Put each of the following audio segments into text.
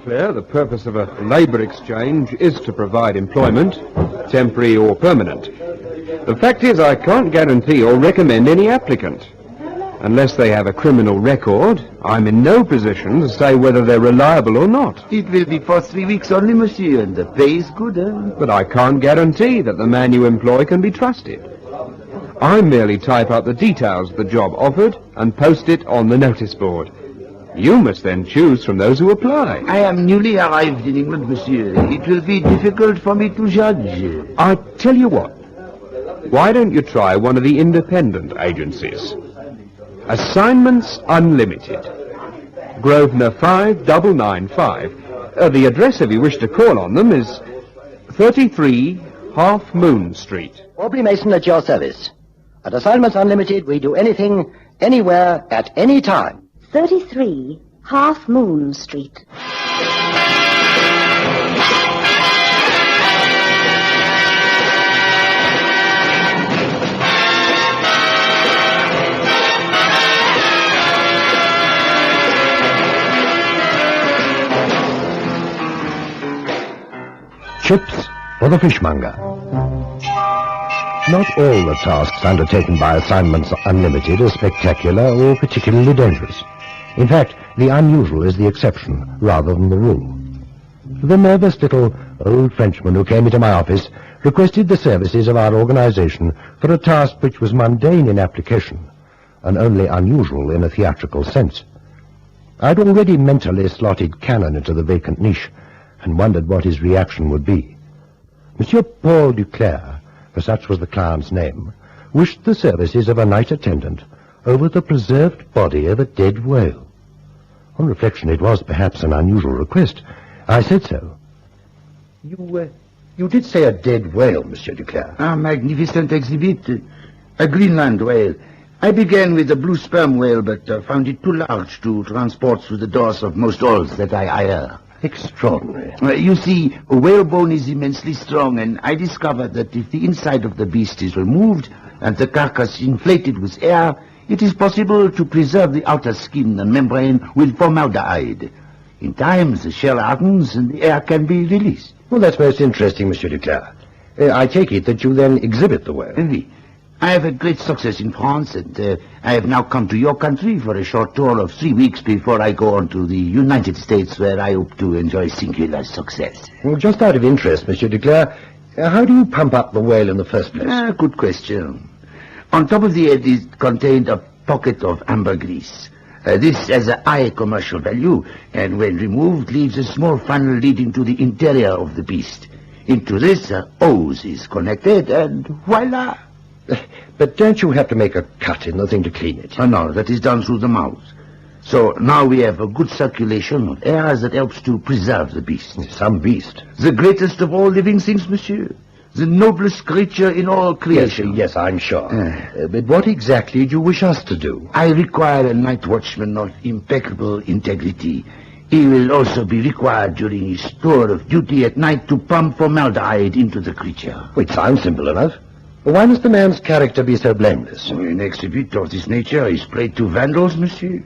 Claire, the purpose of a labour exchange is to provide employment, temporary or permanent. The fact is, I can't guarantee or recommend any applicant. Unless they have a criminal record, I'm in no position to say whether they're reliable or not. It will be for 3 weeks only, monsieur, and the pay is good, But I can't guarantee that the man you employ can be trusted. I merely type out the details of the job offered and post it on the notice board. You must then choose from those who apply. I am newly arrived in England, monsieur. It will be difficult for me to judge. I tell you what. Why don't you try one of the independent agencies? Assignments Unlimited. Grosvenor 5995. The address, if you wish to call on them, is 33 Half Moon Street. Aubrey Mason at your service. At Assignments Unlimited, we do anything, anywhere, at any time. 33 Half Moon Street. Chips for the Fishmonger. Not all the tasks undertaken by Assignments Unlimited are spectacular or particularly dangerous. In fact, the unusual is the exception rather than the rule. The nervous little old Frenchman who came into my office requested the services of our organization for a task which was mundane in application and only unusual in a theatrical sense. I'd already mentally slotted Cannon into the vacant niche and wondered what his reaction would be. Monsieur Paul Duclair, for such was the client's name, wished the services of a night attendant over the preserved body of a dead whale. On reflection, it was perhaps an unusual request. I said so. You did say a dead whale, Monsieur Duclair. A magnificent exhibit. A Greenland whale. I began with a blue sperm whale, but found it too large to transport through the doors of most hulls that I hire. Extraordinary. You see, a whalebone is immensely strong, and I discovered that if the inside of the beast is removed and the carcass inflated with air, it is possible to preserve the outer skin and membrane with formaldehyde. In time, the shell hardens and the air can be released. Well, that's most interesting, Monsieur Duclair. I take it that you then exhibit the whale. Oui. I have had great success in France, and I have now come to your country for a short tour of 3 weeks before I go on to the United States, where I hope to enjoy singular success. Well, just out of interest, Monsieur Duclair, how do you pump up the whale in the first place? Good question. On top of the head is contained a pocket of ambergris. This has a high commercial value, and when removed, leaves a small funnel leading to the interior of the beast. Into this, a hose is connected, and voila! But don't you have to make a cut in the thing to clean it? No, that is done through the mouth. So now we have a good circulation of air that helps to preserve the beast. Some beast. The greatest of all living things, monsieur. The noblest creature in all creation. Yes, I'm sure. But what exactly do you wish us to do? I require a night watchman of impeccable integrity. He will also be required during his tour of duty at night to pump formaldehyde into the creature. It sounds simple enough. Why must the man's character be so blameless? An exhibit of this nature is played to vandals, monsieur.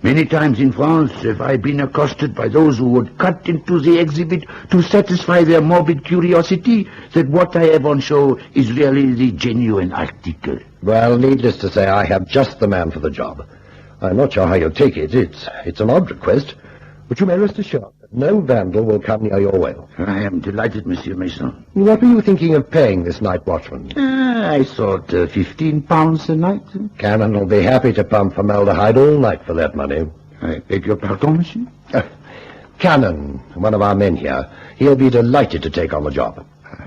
Many times in France have I been accosted by those who would cut into the exhibit to satisfy their morbid curiosity that what I have on show is really the genuine article. Well, needless to say, I have just the man for the job. I'm not sure how you'll take it. It's an odd request, but you may rest assured that no vandal will come near your whale. I am delighted, Monsieur Mason. What were you thinking of paying this night watchman? I thought £15 a night. Cannon will be happy to pump formaldehyde all night for that money. I beg your pardon, monsieur? Cannon, one of our men here. He'll be delighted to take on the job.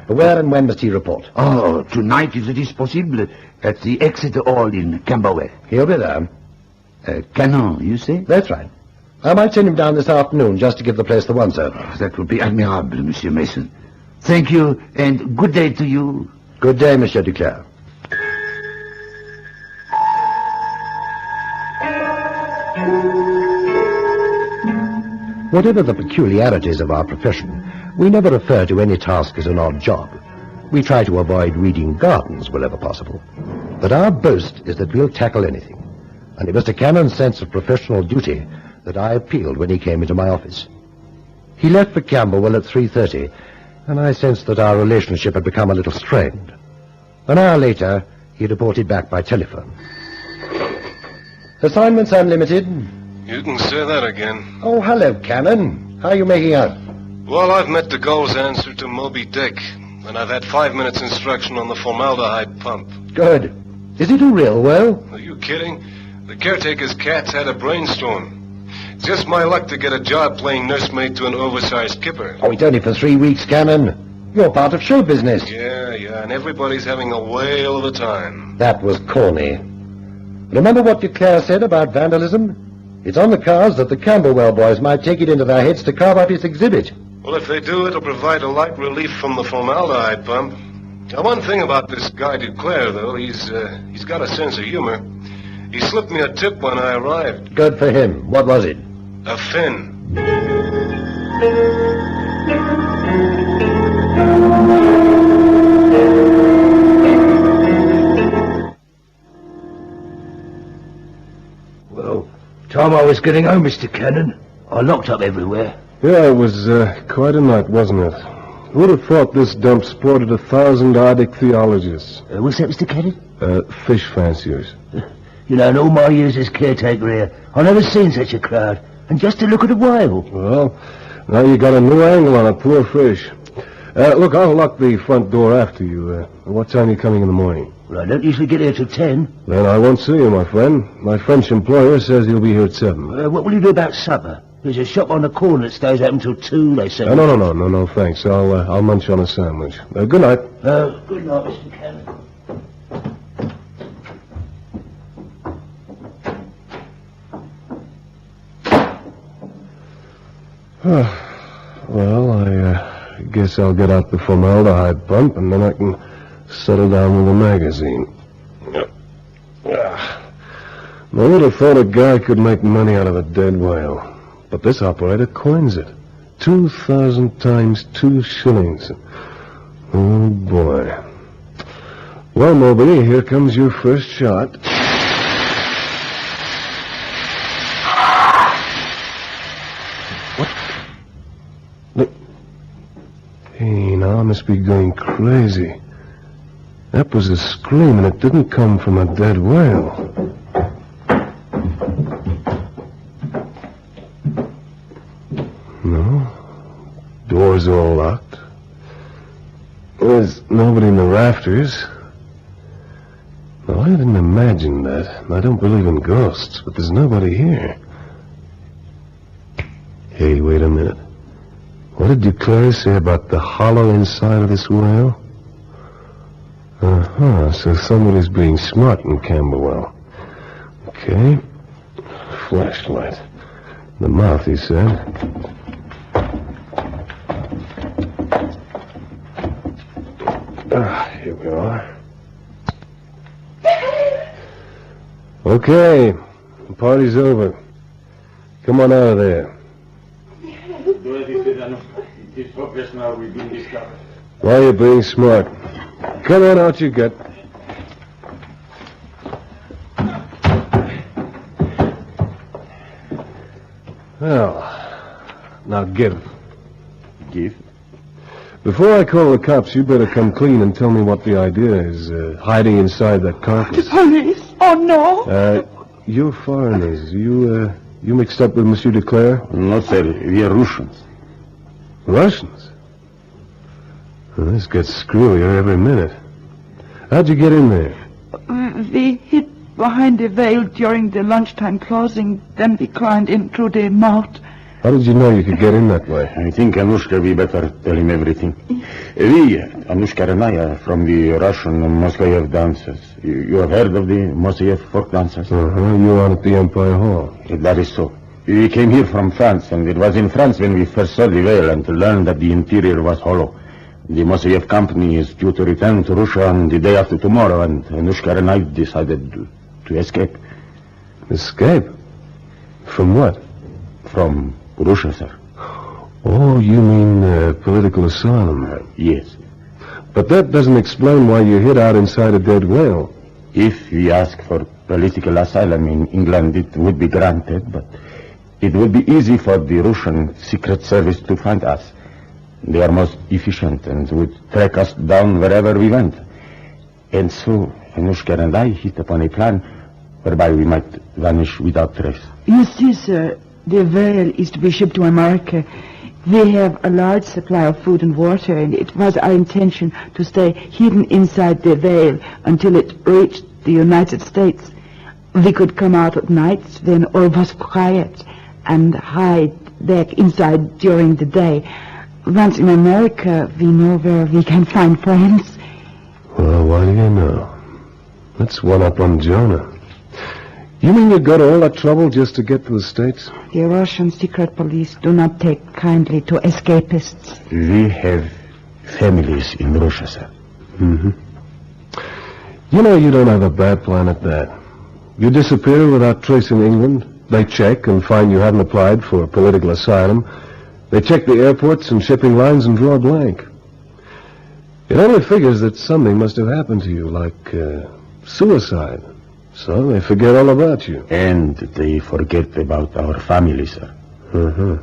Where and when must he report? Oh, tonight, if it is possible, at the Exeter Hall in Camberwell. He'll be there. Cannon, you say? That's right. I might send him down this afternoon just to give the place the once-over. That would be admirable, Monsieur Mason. Thank you, and good day to you. Good day, Monsieur Duclair. Whatever the peculiarities of our profession, we never refer to any task as an odd job. We try to avoid weeding gardens wherever possible. But our boast is that we'll tackle anything. And it was to Cannon's sense of professional duty that I appealed when he came into my office. He left for Camberwell at 3:30, and I sensed that our relationship had become a little strained. An hour later, he reported back by telephone. Assignments unlimited. You can say that again. Oh, hello, Cannon. How are you making out? Well, I've met de Gaulle's answer to Moby Dick, and I've had 5 minutes instruction on the formaldehyde pump. Good. Is it a real whale? Are you kidding? The caretaker's cat's had a brainstorm. It's just my luck to get a job playing nursemaid to an oversized kipper. Oh, it's only for 3 weeks, Cannon. You're part of show business. Yeah, and everybody's having a whale of a time. That was corny. Remember what Duclair said about vandalism? It's on the cards that the Camberwell boys might take it into their heads to carve out his exhibit. Well, if they do, it'll provide a light relief from the formaldehyde pump. Now, one thing about this guy Duclair, though, he's got a sense of humor. He slipped me a tip when I arrived. Good for him. What was it? A fin. Well, time I was getting home, Mr. Cannon. I locked up everywhere. Yeah, it was quite a night, wasn't it? Who would have thought this dump sported 1,000 Arctic theologists? What's that, Mr. Cannon? Fish fanciers. You know, in all my years as caretaker here, I've never seen such a crowd. And just to look at a whale. Well, now you got a new angle on a poor fish. Look, I'll lock the front door after you. What time are you coming in the morning? Well, I don't usually get here till 10. Then I won't see you, my friend. My French employer says he'll be here at 7. What will you do about supper? There's a shop on the corner that stays open till 2, they say. No, thanks. I'll munch on a sandwich. Good night. Good night, Mr. Cannon. Well, I guess I'll get out the formaldehyde pump, and then I can settle down with a magazine. I would have thought a guy could make money out of a dead whale. But this operator coins it. 2,000 times 2 shillings. Oh, boy. Well, Moby, here comes your first shot. What? Look. Hey, now I must be going crazy. That was a scream, and it didn't come from a dead whale. No. Doors all locked. There's nobody in the rafters. No, I didn't imagine that. I don't believe in ghosts, but there's nobody here. Hey, wait a minute. What did Duclair say about the hollow inside of this whale? So somebody's being smart in Camberwell. Okay. Flashlight. The mouth, he said. Here we are. Okay. The party's over. Come on out of there. Why are you being smart? Come on out, you gut. Well, now give. Give? Before I call the cops, you better come clean and tell me what the idea is, hiding inside that carcass. The police? Oh, no. You're foreigners. You mixed up with Monsieur Duclair? No, sir. We are Russians. Russians? Well, this gets screwier every minute. How'd you get in there? We hid behind the veil during the lunchtime closing, then we climbed in through the mouth. How did you know you could get in that way? I think, Anushka, we better tell him everything. We, Anushka and I, are from the Russian Moskayev dancers. You have heard of the Moskayev folk dancers? You were on at the Empire Hall. That is so. We came here from France, and it was in France when we first saw the veil and learned that the interior was hollow. The Moskayev company is due to return to Russia on the day after tomorrow, and Anushka and I decided to escape. Escape? From what? From Russia, sir. Oh, you mean political asylum? Yes. But that doesn't explain why you hid out inside a dead whale. If we ask for political asylum in England, it would be granted, but it would be easy for the Russian Secret Service to find us. They are most efficient and would track us down wherever we went. And so, Anushka and I hit upon a plan whereby we might vanish without trace. You see, sir, the Veil is to be shipped to America. They have a large supply of food and water, and it was our intention to stay hidden inside the Veil until it reached the United States. We could come out at night when all was quiet and hide back inside during the day. Once in America, we know where we can find friends. Well, what do you know? That's one up on Jonah. You mean you got all that trouble just to get to the States? The Russian secret police do not take kindly to escapists. We have families in Russia, sir. Mm-hmm. You know, you don't have a bad plan at that. You disappear without trace in England. They check and find you haven't applied for political asylum. They check the airports and shipping lines and draw a blank. It only figures that something must have happened to you, like suicide. So they forget all about you. And they forget about our family, sir. Uh-huh.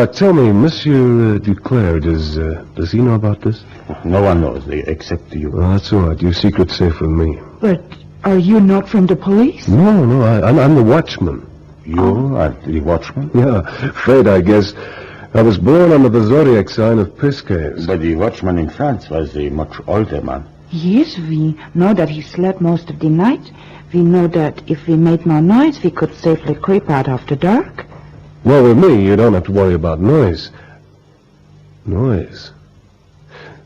Tell me, Monsieur Duclair, does he know about this? No one knows, except you. Well, that's all right. Your secret's safe with me. But are you not from the police? No, I'm the watchman. You are the watchman? Yeah, fate, I guess. I was born under the zodiac sign of Pisces. But the watchman in France was a much older man. Yes, we know that he slept most of the night. We know that if we made no noise, we could safely creep out after dark. Well, with me, you don't have to worry about noise. Noise?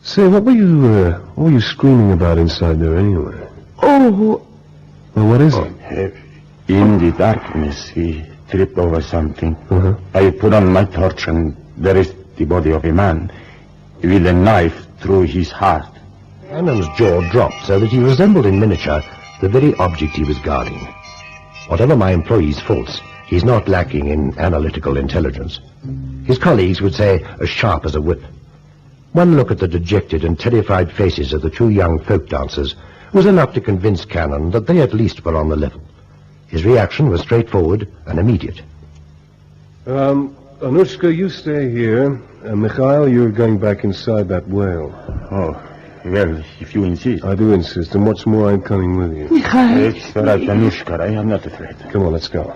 Say, what were you screaming about inside there anyway? Oh. Well, what is it? In the darkness, he tripped over something. Uh-huh. I put on my torch, and there is the body of a man with a knife through his heart. Cannon's jaw dropped so that he resembled in miniature the very object he was guarding. Whatever my employee's faults, he's not lacking in analytical intelligence. His colleagues would say as sharp as a whip. One look at the dejected and terrified faces of the two young folk dancers was enough to convince Cannon that they at least were on the level. His reaction was straightforward and immediate. Anushka, you stay here. Mikhail, you're going back inside that whale. Oh, well, if you insist. I do insist, and what's more, I'm coming with you. Mikhail. It's all right, Anushka. I am not afraid. Come on, let's go.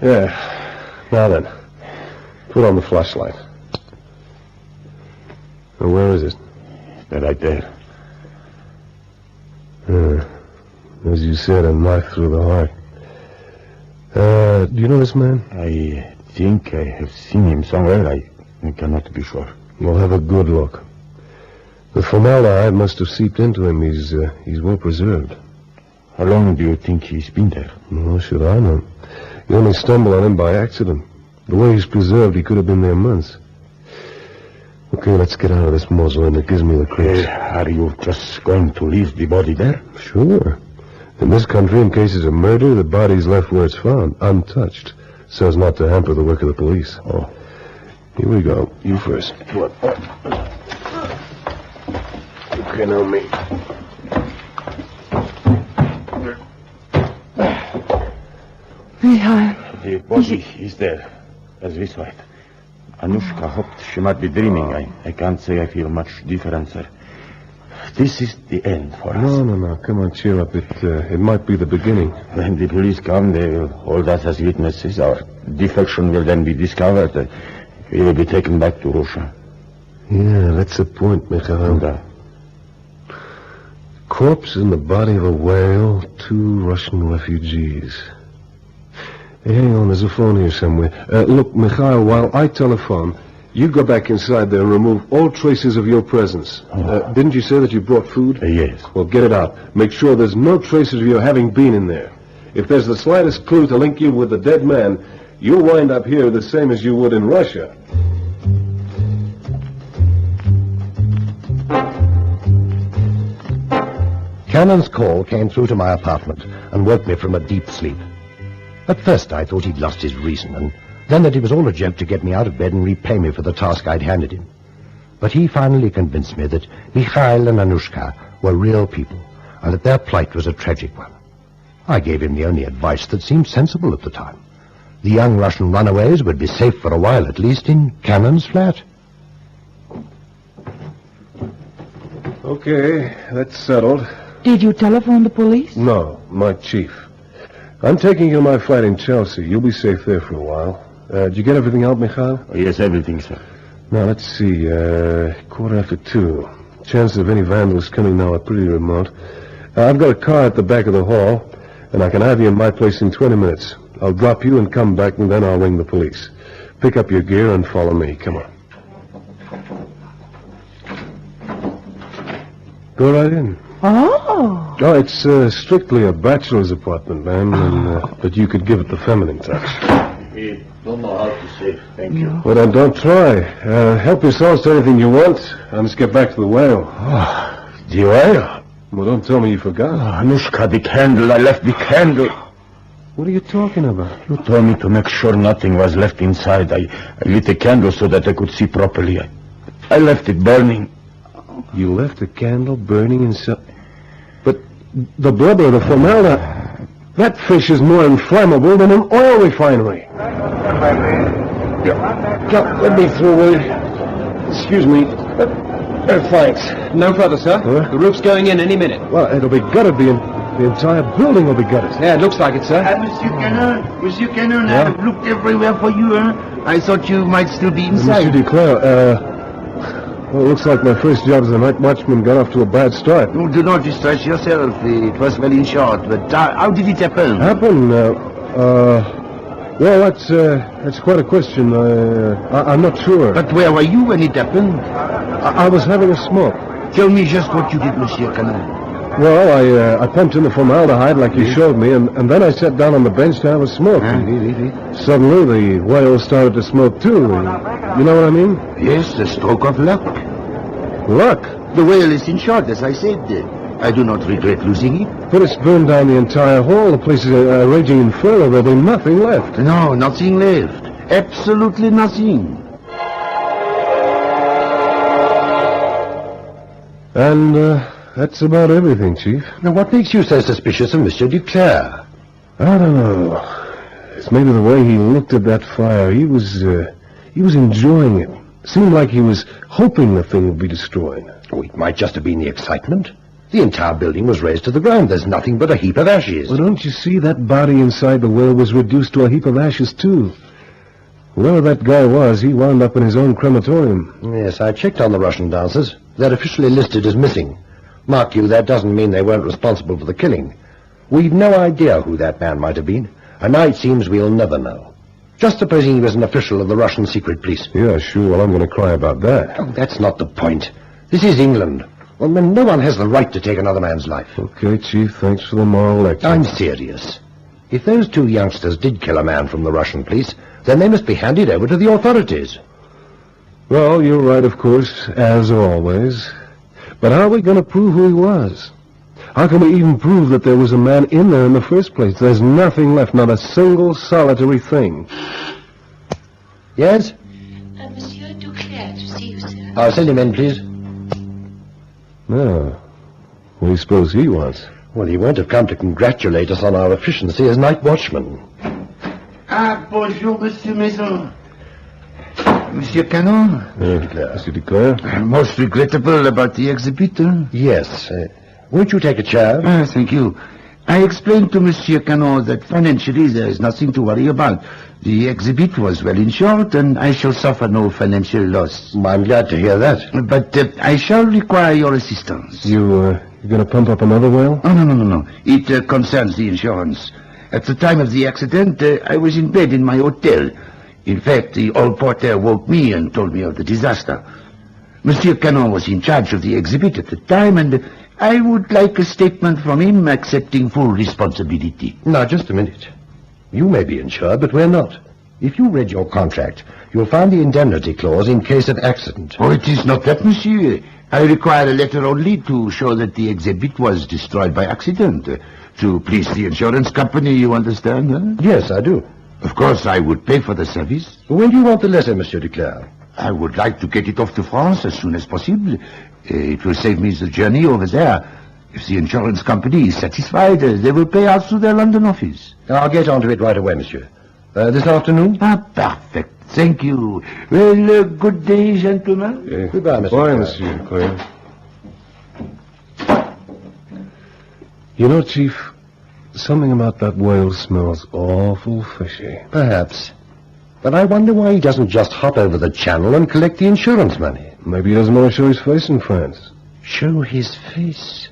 Yeah. Now then, put on the flashlight. Now, where is it? They're right there. As you said, a knife through the heart. Do you know this man? I think I have seen him somewhere. I cannot be sure. Well, have a good look. The formaldehyde must have seeped into him. He's well preserved. How long do you think he's been there? Well, should I know? You only stumble on him by accident. The way he's preserved, he could have been there months. Okay, let's get out of this mausoleum. It gives me the creeps. Are you just going to leave the body there? Sure. In this country, in cases of murder, the body's left where it's found, untouched, so as not to hamper the work of the police. Oh. Here we go. You first. What? Okay, now me. Mikhail. The body is there, as we saw it. Anushka hoped she might be dreaming. I can't say I feel much different, sir. This is the end for us. No. Come on, cheer up. It might be the beginning. When the police come, they will hold us as witnesses. Our defection will then be discovered. We will be taken back to Russia. Yeah, that's the point, Mikhail. Corpse in the body of a whale, 2 Russian refugees. Hey, hang on, there's a phone here somewhere. Look, Mikhail, while I telephone, you go back inside there and remove all traces of your presence. Didn't you say that you brought food? Yes. Well, get it out. Make sure there's no traces of your having been in there. If there's the slightest clue to link you with the dead man, you'll wind up here the same as you would in Russia. Cannon's call came through to my apartment and woke me from a deep sleep. At first I thought he'd lost his reason, and then that it was all a joke to get me out of bed and repay me for the task I'd handed him. But he finally convinced me that Mikhail and Anushka were real people, and that their plight was a tragic one. I gave him the only advice that seemed sensible at the time. The young Russian runaways would be safe for a while, at least, in Cannon's flat. Okay, that's settled. Did you telephone the police? No, my chief. I'm taking you to my flat in Chelsea. You'll be safe there for a while. Did you get everything out, Mikhail? Yes, everything, sir. Now, let's see. 2:15. Chances of any vandals coming now are pretty remote. I've got a car at the back of the hall, and I can have you in my place in 20 minutes. I'll drop you and come back, and then I'll ring the police. Pick up your gear and follow me. Come on. Go right in. Oh. Oh, it's strictly a bachelor's apartment, ma'am, but you could give it the feminine touch. I don't know how to say thank you. Well, then don't try. Help yourselves to anything you want. I must get back to the whale. Oh, the whale? Well, don't tell me you forgot. Oh, Anushka, the candle. I left the candle. What are you talking about? You told me to make sure nothing was left inside. I lit the candle so that I could see properly. I left it burning. You left a candle burning inside? But the blubber, the formaldehyde, that fish is more inflammable than an oil refinery. Yeah, let me through, will you? Excuse me. Thanks. No further, sir. Huh? The roof's going in any minute. Well, it'll be gutted. The entire building will be gutted. Yeah, it looks like it, sir. Monsieur Cannon, I've looked everywhere for you, I thought you might still be inside. Monsieur Duclair, well, it looks like my first job as a night watchman got off to a bad start. Oh, do not distress yourself. It was well in short, but how did it happen? Well, that's quite a question. I'm not sure. But where were you when it happened? I was having a smoke. Tell me just what you did, Monsieur Cannon. Well, I pumped in the formaldehyde like you showed me, and then I sat down on the bench to have a smoke. Suddenly, the whale started to smoke too. You know what I mean? Yes, a stroke of luck. Luck? The whale is in short, as I said. I do not regret losing it. But it's burned down the entire hall. The place is a raging inferno. There'll be nothing left. No, nothing left. Absolutely nothing. And, that's about everything, Chief. Now, what makes you so suspicious of Monsieur Duclair? I don't know. It's maybe the way he looked at that fire. He was enjoying it. Seemed like he was hoping the thing would be destroyed. Oh, it might just have been the excitement. The entire building was razed to the ground. There's nothing but a heap of ashes. Well, don't you see? That body inside the whale was reduced to a heap of ashes, too. Whoever that guy was, he wound up in his own crematorium. Yes, I checked on the Russian dancers. They're officially listed as missing. Mark you, that doesn't mean they weren't responsible for the killing. We've no idea who that man might have been, and now it seems we'll never know. Just supposing he was an official of the Russian secret police. Yeah, sure. Well, I'm going to cry about that. Oh, that's not the point. This is England. Well, no one has the right to take another man's life. Okay, Chief, thanks for the moral lecture. I'm serious. If those two youngsters did kill a man from the Russian police, then they must be handed over to the authorities. Well, you're right, of course, as always. But how are we going to prove who he was? How can we even prove that there was a man in there in the first place? There's nothing left, not a single solitary thing. Yes? Monsieur Duclair to see you, sir. I'll send him in, please. No. What do you suppose he wants? Well, he won't have come to congratulate us on our efficiency as night watchman. Bonjour, Monsieur Mason. Monsieur Cannon? Monsieur Duclair? Most regrettable about the exhibit, Yes. Won't you take a chair? Thank you. I explained to Monsieur Cannon that financially there is nothing to worry about. The exhibit was well insured, and I shall suffer no financial loss. I'm glad to hear that. But I shall require your assistance. You're going to pump up another whale? Oh, no. It concerns the insurance. At the time of the accident, I was in bed in my hotel. In fact, the hall porter woke me and told me of the disaster. Monsieur Cannon was in charge of the exhibit at the time, and I would like a statement from him accepting full responsibility. Now, just a minute. You may be insured, but we're not. If you read your contract, you'll find the indemnity clause in case of accident. Oh, it is not that, monsieur. I require a letter only to show that the exhibit was destroyed by accident. To please the insurance company, you understand, huh? Yes, I do. Of course, I would pay for the service. When do you want the letter, Monsieur Duclair? I would like to get it off to France as soon as possible. It will save me the journey over there. If the insurance company is satisfied, they will pay out through their London office. I'll get onto it right away, monsieur. This afternoon? Perfect. Thank you. Well, good day, gentlemen. Goodbye, Mr. Bye, Clare. Monsieur Clare. You know, Chief, something about that whale smells awful fishy. Perhaps. But I wonder why he doesn't just hop over the channel and collect the insurance money. Maybe he doesn't want to show his face in France. Show his face?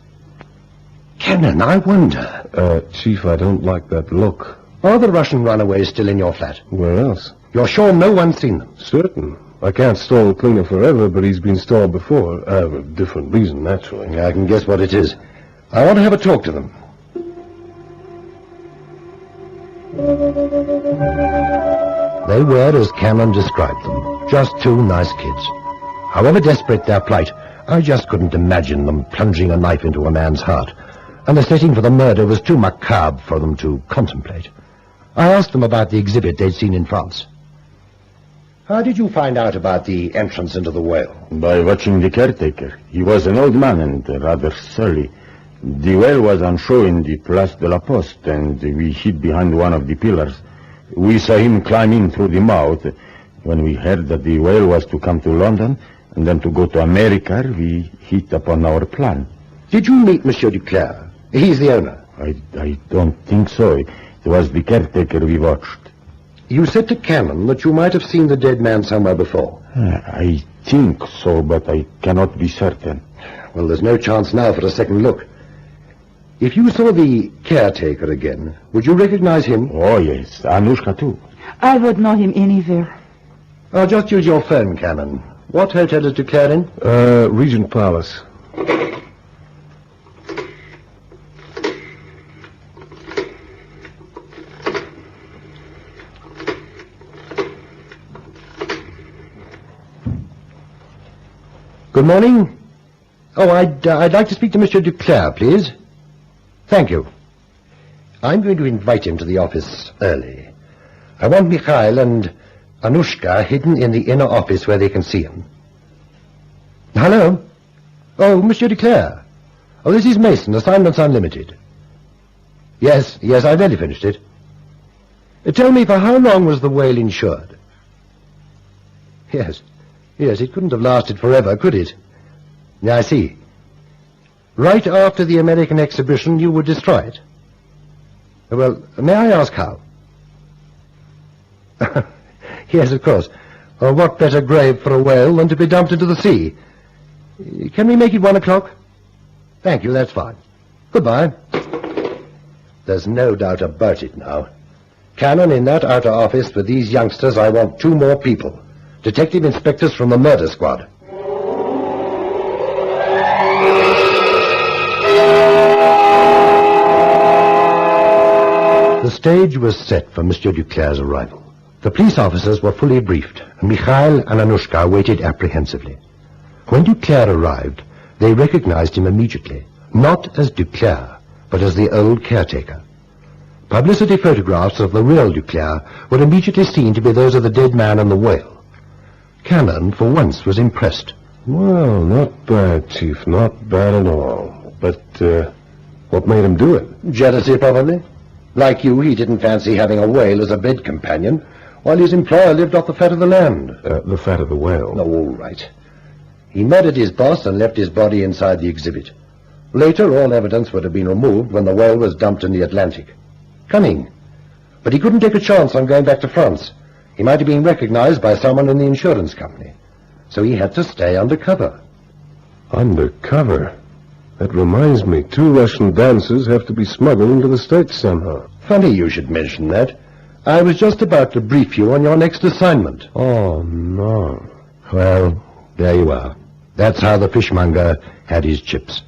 Cannon, I wonder. Chief, I don't like that look. Are the Russian runaways still in your flat? Where else? You're sure no one's seen them? Certain. I can't stall the cleaner forever, but he's been stalled before. For a different reason, naturally. I can guess what it is. I want to have a talk to them. They were as Cannon described them, just two nice kids. However desperate their plight, I just couldn't imagine them plunging a knife into a man's heart, and the setting for the murder was too macabre for them to contemplate. I asked them about the exhibit they'd seen in France. How did you find out about the entrance into the whale? By watching the caretaker. He was an old man and rather surly. The whale was on show in the Place de la Poste, and we hid behind one of the pillars. We saw him climb in through the mouth. When we heard that the whale was to come to London and then to go to America, we hit upon our plan. Did you meet Monsieur Duclair? He's the owner. I don't think so. It was the caretaker we watched. You said to Cannon that you might have seen the dead man somewhere before. I think so, but I cannot be certain. Well, there's no chance now for a second look. If you saw the caretaker again, would you recognize him? Oh, yes. Anushka, too. I would know him anywhere. I'll just use your phone, Cannon. What hotel is Duclair in? Regent Palace. Good morning. Oh, I'd like to speak to Monsieur Duclair, please. Thank you. I'm going to invite him to the office early. I want Mikhail and Anushka hidden in the inner office where they can see him. Hello? Oh, Monsieur Duclair. Oh, this is Mason, Assignments Unlimited. Yes, I've nearly finished it. Tell me, for how long was the whale insured? Yes, it couldn't have lasted forever, could it? I see. Right after the American exhibition, you would destroy it? Well, may I ask how? Yes, of course. What better grave for a whale than to be dumped into the sea? Can we make it 1 o'clock? Thank you, that's fine. Goodbye. There's no doubt about it now. Cannon in that outer office with these youngsters, I want 2 more people. Detective inspectors from the murder squad. The stage was set for Monsieur Duclair's arrival. The police officers were fully briefed, and Mikhail and Anushka waited apprehensively. When Duclair arrived, they recognized him immediately, not as Duclair, but as the old caretaker. Publicity photographs of the real Duclair were immediately seen to be those of the dead man and the whale. Cannon, for once, was impressed. Well, not bad, Chief, not bad at all. But, what made him do it? Jealousy, probably. Like you, he didn't fancy having a whale as a bed companion, while his employer lived off the fat of the land. The fat of the whale. Oh, all right. He murdered his boss and left his body inside the exhibit. Later, all evidence would have been removed when the whale was dumped in the Atlantic. Cunning. But he couldn't take a chance on going back to France. He might have been recognized by someone in the insurance company. So he had to stay undercover. Undercover? That reminds me, 2 Russian dancers have to be smuggled into the States somehow. Funny you should mention that. I was just about to brief you on your next assignment. Oh, no. Well, there you are. That's how the fishmonger had his chips.